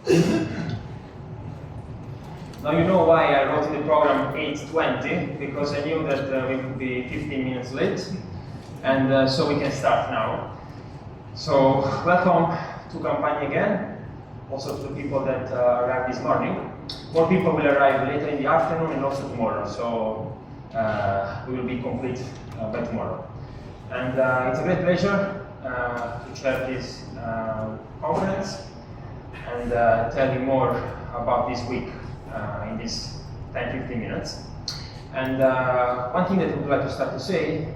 Now you know why I wrote in the program 8:20, because I knew that we would be 15 minutes late, and so we can start now. So welcome to Campagna again, also to the people that arrived this morning. More people will arrive later in the afternoon and also tomorrow, so we will be complete by tomorrow. And it's a great pleasure to chair this conference and tell you more about this week in these 10-15 minutes. And one thing that I would like to start to say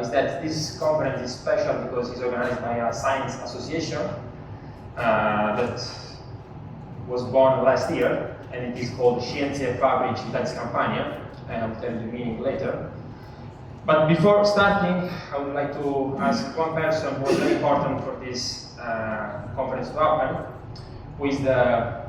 is that this conference is special because it's organized by a science association that was born last year, and it is called Scienze e Fabbriche Italia Campagna, and I'll tell you the meaning later. But before starting, I would like to ask one person who was very important for this conference to happen, who is the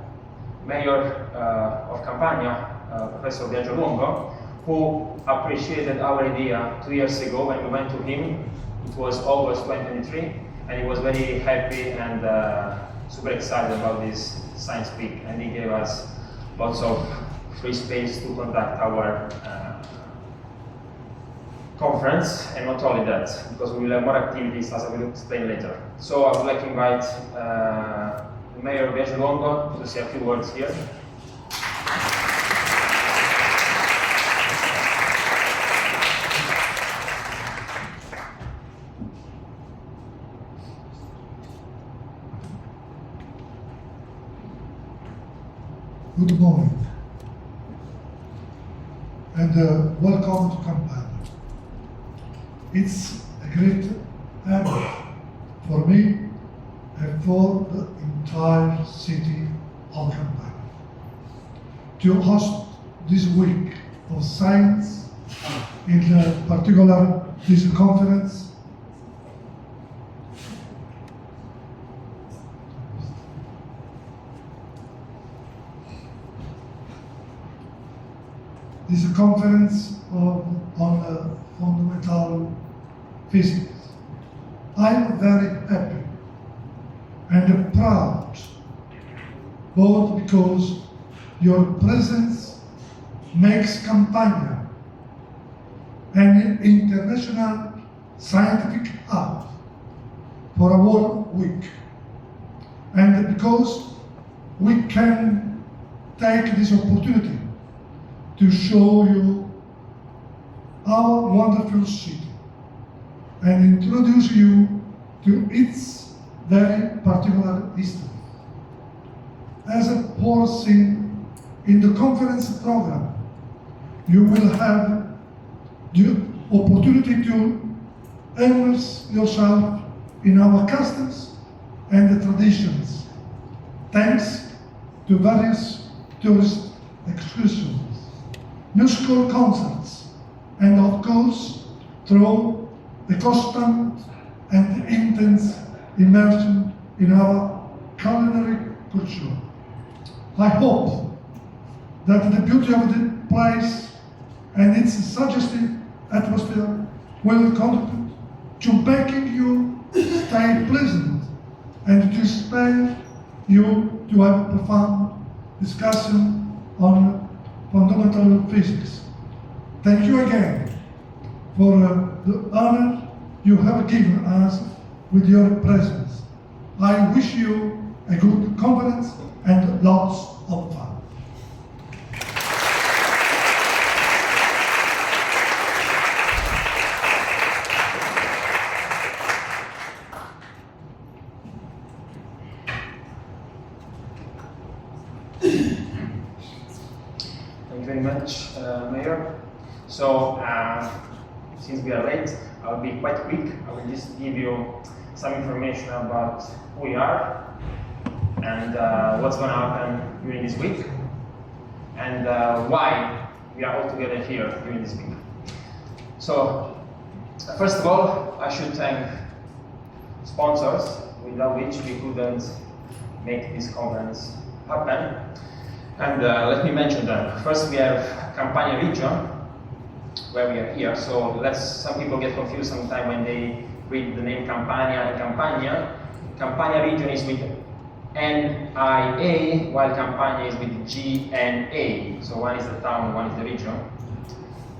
mayor of Campagna, Professor Biagio Longo, who appreciated our idea 2 years ago when we went to him. It was August 2023, and he was very happy and super excited about this science week, and he gave us lots of free space to conduct our conference, and not only that, because we will have more activities as I will explain later. So I would like to invite Mayor Biagio Longo to say a few words here. Good morning, and welcome to Campagna. It's a great honor for me and for the entire city of Campagna to host this week of science, in particular this conference. This conference on fundamental physics. I'm very happy and proud, both because your presence makes Campagna an international scientific hub for a whole week, and because we can take this opportunity to show you our wonderful city and introduce you to its very particular history. As a portion in the conference program, you will have the opportunity to immerse yourself in our customs and the traditions, thanks to various tourist excursions, musical concerts, and of course, through the constant and intense immersion in our culinary culture. I hope that the beauty of the place and its suggestive atmosphere will contribute to making you stay pleasant and to inspire you to have a profound discussion on fundamental physics. Thank you again for the honor you have given us with your presence. I wish you a good conference and lots of fun. Thank you very much, Mayor. So, since we are late, I'll be quite quick. I will just give you some information about who we are and what's going to happen during this week, and why we are all together here during this week. So, first of all, I should thank sponsors, without which we couldn't make this conference happen. And let me mention them. First, we have Campagna region, where we are here. So some people get confused sometimes when they read the name Campagna and Campagna. Campagna region is with N-I-A, while Campagna is with G-N-A. So one is the town, one is the region.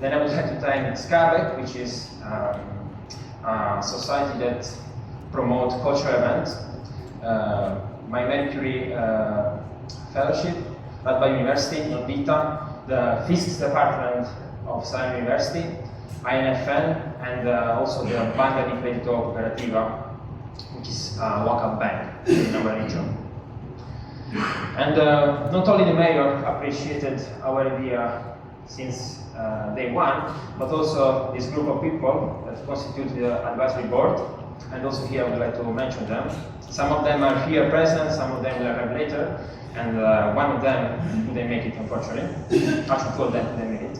Then I would like to thank SCABEC, which is a society that promotes cultural events. My Mercury Fellowship at by University in Vita, the Physics Department of Salerno University, INFN, and also the Banca di Credito Cooperativa, which is a local bank in our region. And not only the mayor appreciated our idea since day one, but also this group of people that constitute the advisory board. And also here I would like to mention them. Some of them are here present, some of them will arrive later, and one of them didn't make it, unfortunately. Actually, two of them didn't make it.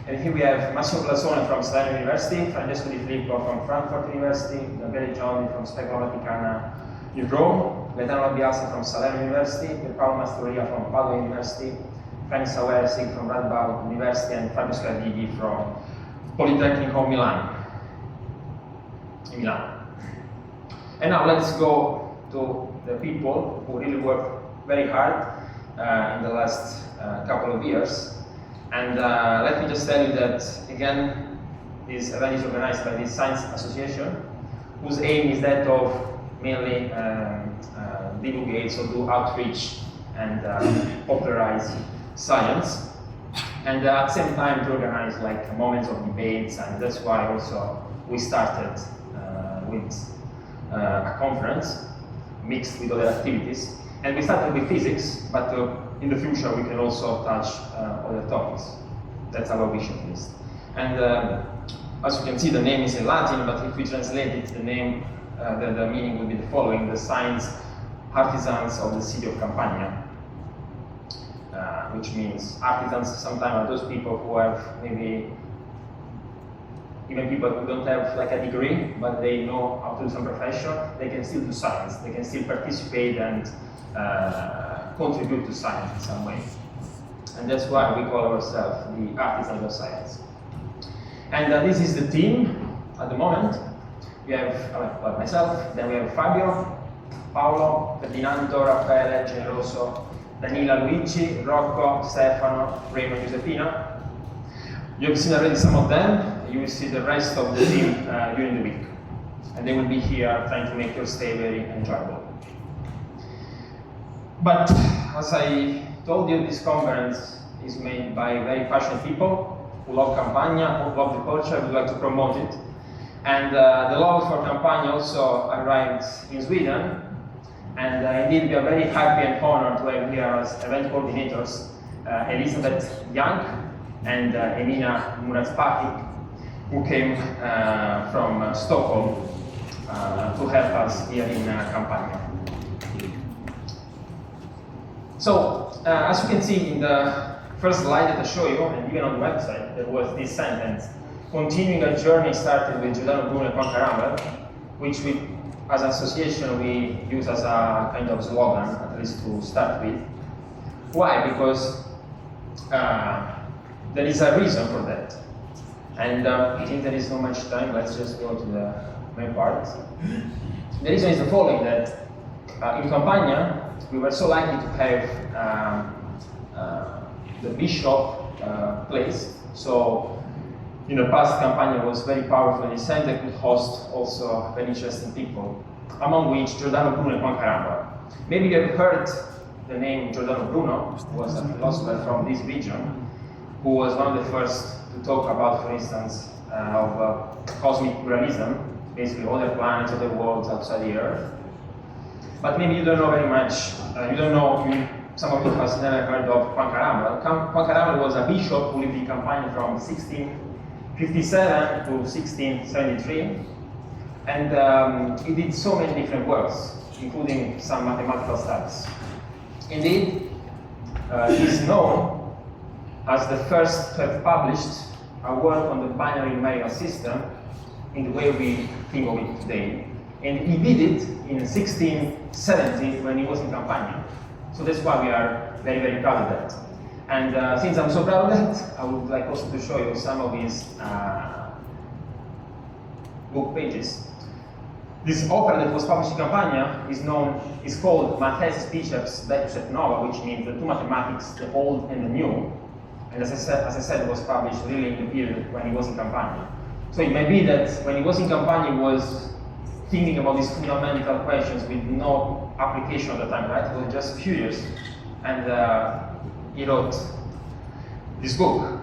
And here we have Massimo Blasone from Salerno University, Francesco Di Filippo from Frankfurt University, Gabriele Giorni from Specola Vaticana in Rome, Gaetano Labiasi from Salerno University, Pierpaolo Mastroia from Padua University, Frank Sawersig from Radboud University, and Fabio Scardini from Politecnico Milan. In Milan. And now let's go to the people who really worked very hard in the last couple of years. And let me just tell you that, again, this event is organized by this Science Association, whose aim is that of mainly divulgate, so do outreach and popularize science. And at the same time to organize like moments of debates, and that's why also we started with a conference mixed with other activities. And we started with physics, but in the future we can also touch other topics. That's our wish at least. And as you can see, the name is in Latin, but if we translate it, the name, the meaning would be the following: the science artisans of the city of Campagna. Which means artisans sometimes are those people who have maybe even people who don't have like a degree, but they know how to do some profession. They can still do science. They can still participate and contribute to science in some way. And that's why we call ourselves the artisans of science. And this is the team at the moment. We have myself, then we have Fabio, Paolo, Ferdinando, Raffaele, Generoso, Danila, Luigi, Rocco, Stefano, Raymond, Giuseppina. You have seen already some of them. You will see the rest of the team during the week. And they will be here trying to make your stay very enjoyable. But as I told you, this conference is made by very passionate people who love Campagna, who love the culture, who would like to promote it. And the love for Campagna also arrived in Sweden. And indeed, we are very happy and honored to have here as event coordinators Elizabeth Young and Emina Muratspaki, who came from Stockholm to help us here in Campagna. So, as you can see in the first slide that I show you, and even on the website, there was this sentence: continuing a journey started with Giordano Bruno and Juan Carambel, which we, as an association, we use as a kind of slogan, at least to start with. Why? Because there is a reason for that. And I think there is not much time, let's just go to the main part. The reason is the following, that in Campagna, we were so lucky to have the bishop place. So in the past, Campagna was very powerful in the sense that could host also very interesting people, among which Giordano Bruno and Juan Carambel. Maybe you have heard the name Giordano Bruno, who was a philosopher from this region, who was one of the first to talk about, for instance, of cosmic pluralism, basically other planets, other worlds outside the Earth. But maybe you don't know very much, some of you have never heard of Juan Carambel. Juan Carambel was a bishop who lived in Campagna from 1657 to 1673. And he did so many different works, including some mathematical studies. Indeed, he's known as the first to have published a work on the binary numerical system in the way we think of it today. And he did it in 1670 when he was in Campagna. So that's why we are very, very proud of that. And since I'm so proud of that, I would like also to show you some of his book pages. This opera that was published in Campagna is called Maltesis Biceps Vetus et Nova, which means the two mathematics, the old and the new. And as I said, it was published really in the period when he was in Campagna. So it may be that when he was in Campagna, he was thinking about these fundamental questions with no application at the time, right? He was just curious, and he wrote this book.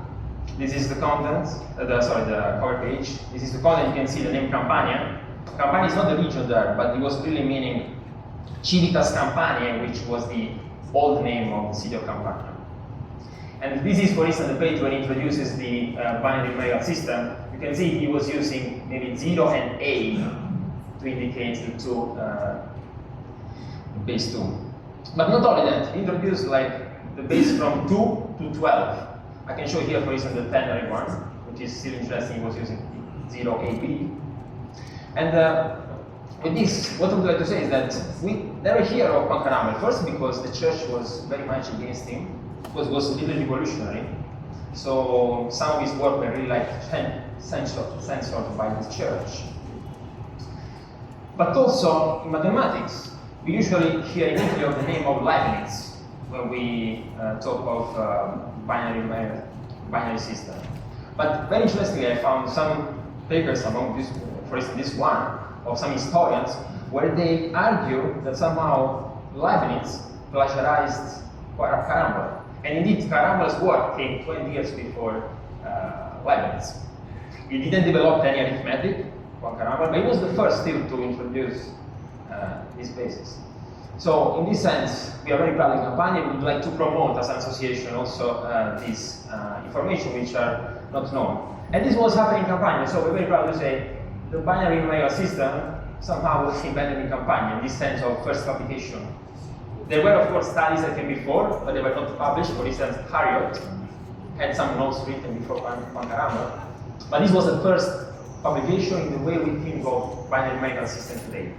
This is the content, the cover page. This is the content. You can see the name Campagna. Campagna is not the region there, but it was really meaning Civitas Campaniae, which was the old name of the city of Campagna. And this is, for instance, the page when he introduces the binary numerical system. You can see he was using maybe 0 and A to indicate the two, base 2. But not only that, he introduced like the base from 2 to 12. I can show here, for instance, the ternary one, which is still interesting. He was using 0 AB. And with this, what I would like to say is that we never hear of Quancaramal. First, because the church was very much against him, because it was a little revolutionary. So some of his work were really like censored by the church. But also in mathematics, we usually hear in Italy of the name of Leibniz when we talk of binary system. But very interestingly, I found some papers among this, for instance, this one, of some historians, where they argue that somehow Leibniz plagiarized Carambola. And indeed, Carambola's work came 20 years before Leibniz. He didn't develop any arithmetic, Carambola, but he was the first still to introduce this basis. So in this sense, we are very proud in Campagna. We would like to promote as an association also this information which are not known. And this was happening in Campagna, so we're very proud to say the binary numerical system somehow was invented in Campagna in this sense of first application. There were, of course, studies that came before, but they were not published. For instance, Harriot had some notes written before Quancaramal. But this was the first publication in the way we think of binary numerical system today.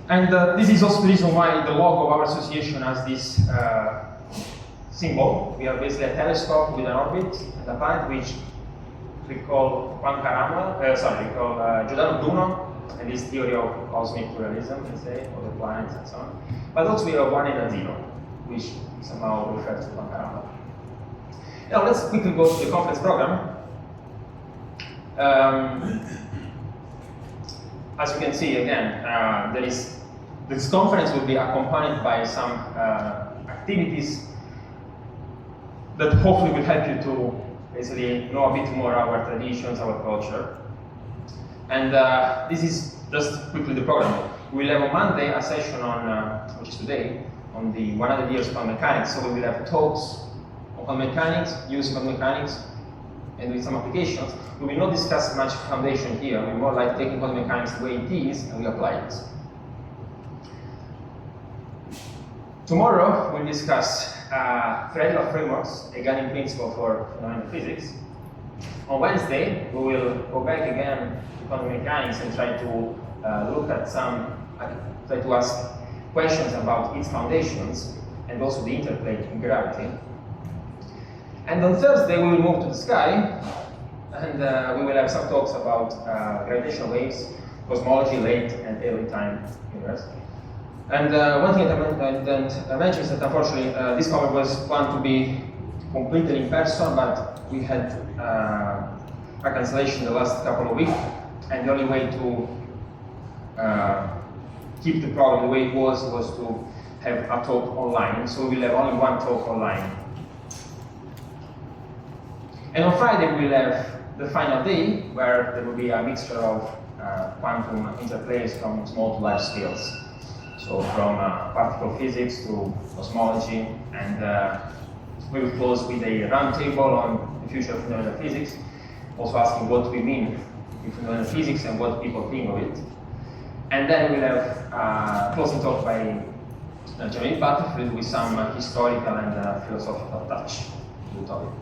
And this is also the reason why the logo of our association has this symbol. We are basically a telescope with an orbit and a planet which recall Giordano Bruno and his theory of cosmic pluralism, let's say, of the planets and so on. But also we have 1 and a 0, which somehow refers to Quancaramal. Now let's quickly go to the conference program. As you can see, again, this conference will be accompanied by some activities that hopefully will help you to basically know a bit more our traditions, our culture. And this is just quickly the program. We will have on Monday a session on, which is today, on the 100 years of quantum mechanics. So we will have talks on quantum mechanics, using quantum mechanics, and with some applications. We will not discuss much foundation here. We're more like taking quantum mechanics the way it is, and we apply it. Tomorrow, we'll discuss theoretical frameworks, a guiding principle for fundamental physics. On Wednesday, we will go back again to quantum mechanics and try to look at try to ask questions about its foundations and also the interplay in gravity. And on Thursday, we will move to the sky, and we will have some talks about gravitational waves, cosmology, late and early time universe. And one thing that I mentioned is that unfortunately this conference was planned to be completed in person, but we had a cancellation the last couple of weeks, and the only way to keep the program the way it was to have a talk online. So we will have only one talk online. And on Friday we'll have the final day, where there will be a mixture of quantum interplays from small to large scales. So from particle physics to cosmology, and we will close with a roundtable on the future of fundamental physics, also asking what we mean with fundamental physics and what people think of it. And then we'll have a closing talk by Jeremy Butterfield with some historical and philosophical touch to the topic.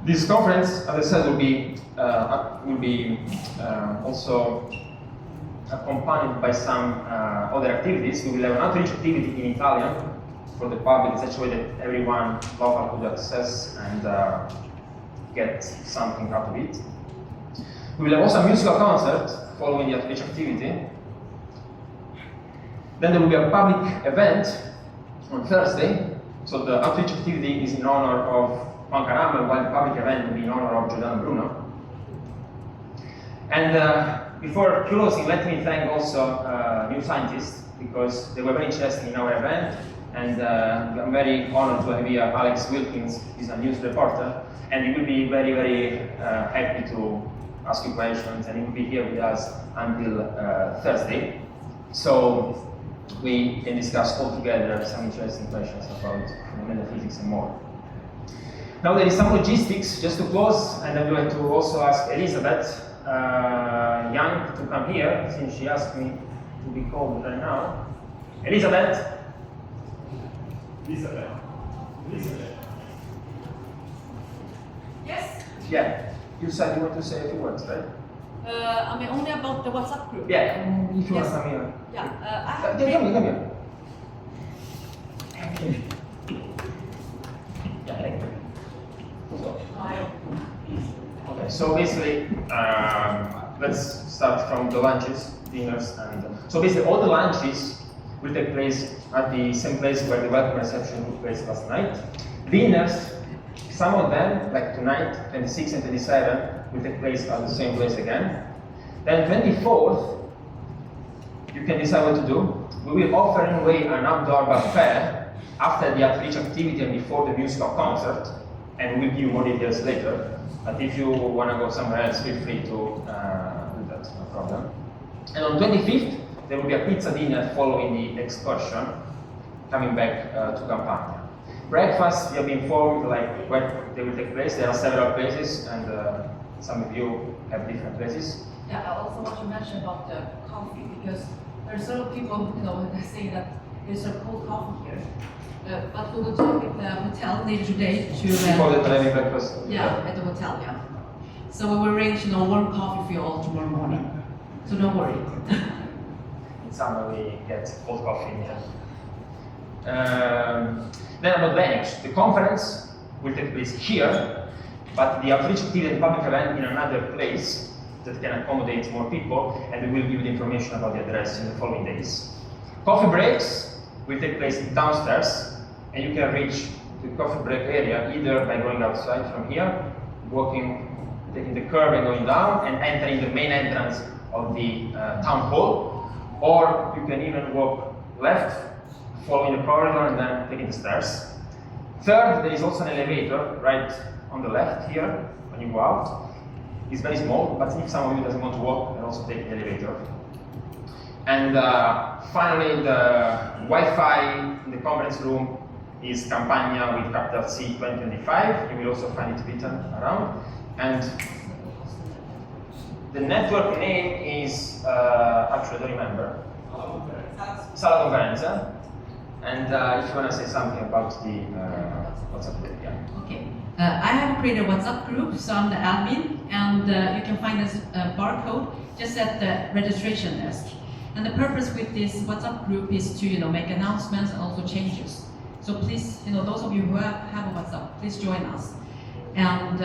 This conference, as I said, will be also accompanied by some other activities. We will have an outreach activity in Italian for the public in such a way that everyone local could access and get something out of it. We will have also a musical concert following the outreach activity. Then there will be a public event on Thursday. So the outreach activity is in honor of Juan Caramba, while the public event will be in honor of Giordano Bruno. And before closing, let me thank also new scientists, because they were very interested in our event. And I'm very honored to have here Alex Wilkins, he's a news reporter, and he will be very, very happy to ask you questions, and he will be here with us until Thursday. So we can discuss all together some interesting questions about fundamental physics and more. Now there is some logistics, just to close, and I'm going to also ask Elizabeth Young to come here, since she asked me to be called right now. Elizabeth? Elizabeth. Yes? Yeah, you said you want to say a few words, right? I mean, only about the WhatsApp group. Yeah, if you Yes. want to come here. Yeah, I have Come here. Yeah, thank you. Okay, so basically, let's start from the lunches, dinners, and so basically all the lunches will take place at the same place where the welcome reception took place last night. Dinners, some of them, like tonight, 26 and 27, will take place at the same place again. Then 24th, you can decide what to do. We will offer anyway an outdoor buffet after the outreach activity and before the musical concert, and we'll give you more details later. But if you want to go somewhere else, feel free to do that, no problem. And on 25th, there will be a pizza dinner following the excursion, coming back to Campagna. Breakfast, you have been informed like where they will take place. There are several places, and some of you have different places. Yeah, I also want to mention about the coffee, because there are several people, that say that there's a cold coffee here. But we will talk with the hotel later today to Before the having breakfast. yeah, at the hotel, yeah. So we will arrange, warm coffee for you all tomorrow morning. So don't worry. In summer we get cold coffee in here. Then about venues. The conference will take place here, but the outreach activity and public event in another place that can accommodate more people, and we will give you the information about the address in the following days. Coffee breaks will take place downstairs, and you can reach the coffee break area either by going outside from here, walking, taking the curb and going down, and entering the main entrance of the town hall, or you can even walk left, following the corridor, and then taking the stairs. Third, there is also an elevator right on the left here when you go out. It's very small, but if someone of you doesn't want to walk, you can also take the elevator. And finally, the Wi-Fi in the conference room is Campagna with capital C 2025. You will also find it written around. And the network name is, actually I don't remember. Sala Conferenza. And if you want to say something about the WhatsApp group, yeah. Okay. I have created a WhatsApp group, so I'm the admin, and you can find this barcode just at the registration desk. And the purpose with this WhatsApp group is to, make announcements and also changes. So please, those of you who have a WhatsApp, please join us. And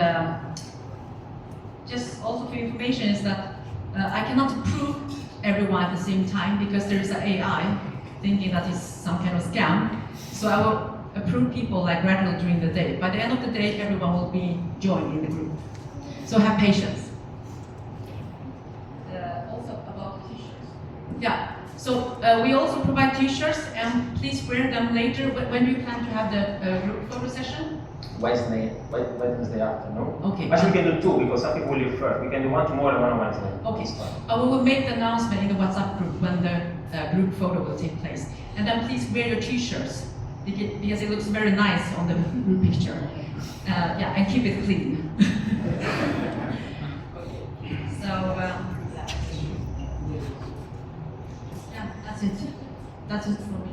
just also for information is that I cannot approve everyone at the same time because there is an AI thinking that it's some kind of scam. So I will approve people gradually during the day. By the end of the day, everyone will be joined in the group. So have patience. Also about t-shirts. Yeah. So we also provide t-shirts, and please wear them later. When do you plan to have the group photo session? Wednesday afternoon. Okay. But we can do two because some people will leave first. We can do one tomorrow and one on Wednesday. Okay. It's fine. We will make the announcement in the WhatsApp group when the group photo will take place. And then please wear your t-shirts because it looks very nice on the group picture. Yeah, and keep it clean. So, yeah, that's it. That's it for me.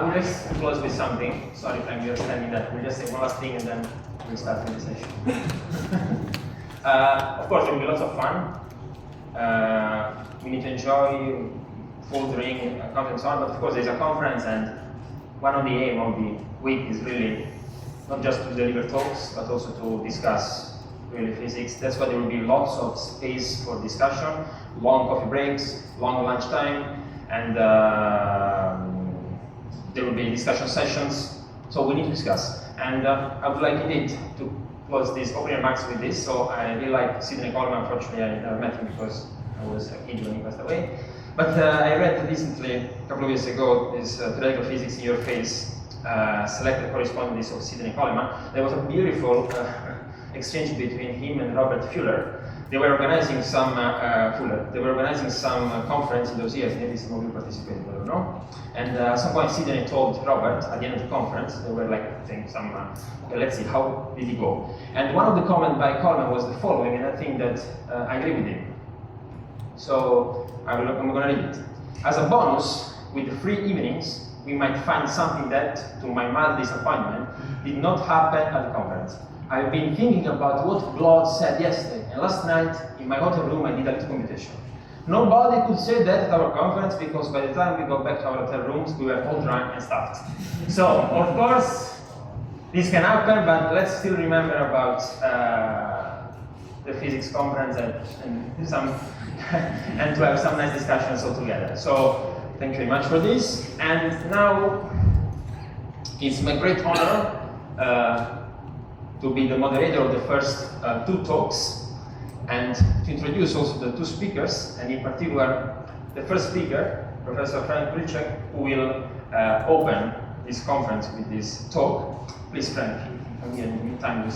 We'll just close with something. Sorry if I'm understanding that. We'll just say one last thing and then we'll start the session. Of course, there will be lots of fun. we need to enjoy food, drink, content, and so on. But of course, there's a conference, and one of the aim of the week is really not just to deliver talks, but also to discuss really physics. That's why there will be lots of space for discussion, long coffee breaks, long lunch time, and there will be discussion sessions. So we need to discuss. And I would like indeed to close these opening remarks with this. So I really like Sidney Coleman. Unfortunately, I never met him because I was a kid when he passed away. But I read recently, a couple of years ago, this Theoretical Physics in Your Face, selected correspondence of Sidney Coleman. There was a beautiful exchange between him and Robert Fuller. They were organizing some conference in those years. Maybe some of you participated, I don't know. And at some point, Sidney told Robert at the end of the conference, they were like saying some, okay, let's see, how did he go? And one of the comments by Coleman was the following, and I think that I agree with him. So I'm going to read it. As a bonus, with the free evenings, we might find something that, to my mild disappointment, did not happen at the conference. I've been thinking about what Claude said yesterday, and last night in my hotel room I did a little computation. Nobody could say that at our conference because by the time we got back to our hotel rooms, we were all drunk and stuffed. So, of course, this can happen, but let's still remember about the physics conference and to have some nice discussions all together. So, thank you very much for this. And now, it's my great honor to be the moderator of the first two talks and to introduce also the two speakers, and in particular, the first speaker, Professor Frank Wilczek, who will open this conference with this talk. Please, Frank, come here in the meantime.